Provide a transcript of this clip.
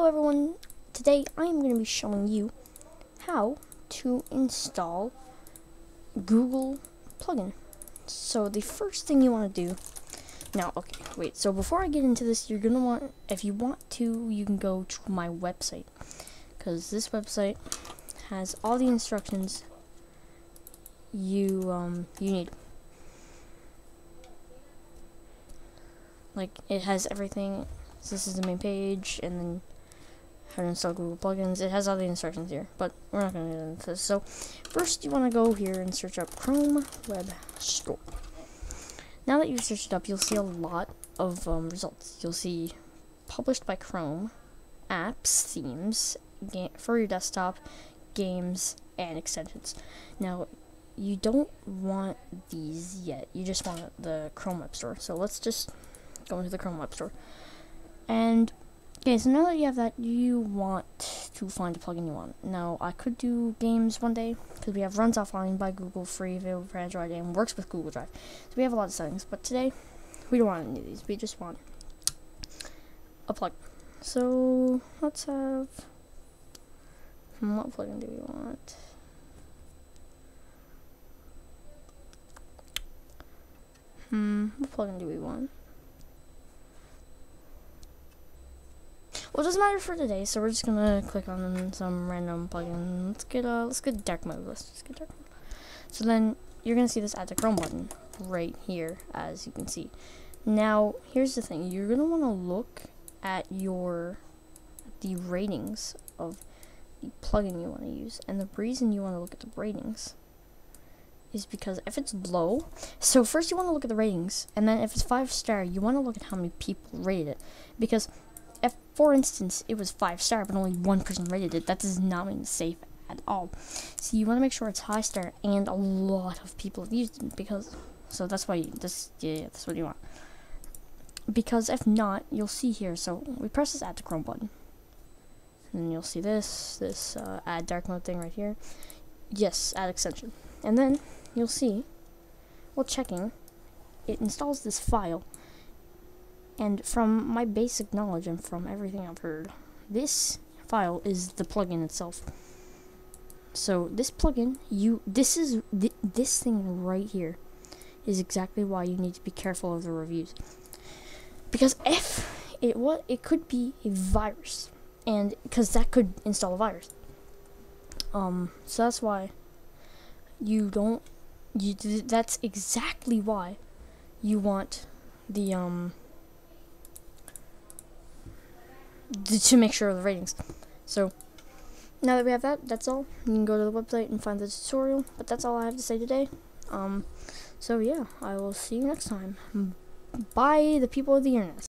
everyone, today I am going to be showing you how to install Google plugin. So the first thing you want to do, so before I get into this, you're going to want, if you want to, you can go to my website, because this website has all the instructions you need. Like, it has everything. So this is the main page, and then how to install Google plugins. It has all the instructions here, but we're not going to get into this. So first you want to go here and search up Chrome Web Store. Now that you've searched it up, you'll see a lot of results. You'll see published by Chrome, apps, themes, for your desktop, games, and extensions. Now, you don't want these yet. You just want the Chrome Web Store. So let's just go into the Chrome Web Store. And okay, so now that you have that, you want to find a plugin you want. Now, I could do games one day, because we have Runs Offline by Google, free, available for Android, and works with Google Drive. So we have a lot of settings, but today, we don't want any of these. We just want a plugin. So, let's have, what plugin do we want? What plugin do we want? Well, it doesn't matter for today, so we're just gonna click on some random plugin. Let's get dark mode. Let's just get dark mode. So then you're gonna see this add to Chrome button right here, as you can see. Now, here's the thing: you're gonna want to look at the ratings of the plugin you want to use, and the reason you want to look at the ratings is because if it's low, so first you want to look at the ratings, and then if it's 5-star, you want to look at how many people rated it, because if, for instance, it was 5-star but only one person rated it, that does not mean it's safe at all. So you want to make sure it's high star and a lot of people have used it, because so that's why that's what you want. Because if not, you'll see here. So we press this add to Chrome button, and then you'll see this add dark mode thing right here. Yes, add extension, and then you'll see, while checking, it installs this file. And from my basic knowledge and from everything I've heard, this file is the plugin itself. So this plugin, this thing right here is exactly why you need to be careful of the reviews. Because if it could be a virus, and because that could install a virus. So that's why that's exactly why you want the to make sure of the ratings. So now that we have that, that's all. You can go to the website and find the tutorial, but that's all I have to say today. So yeah, I will see you next time. Bye, the people of the internet.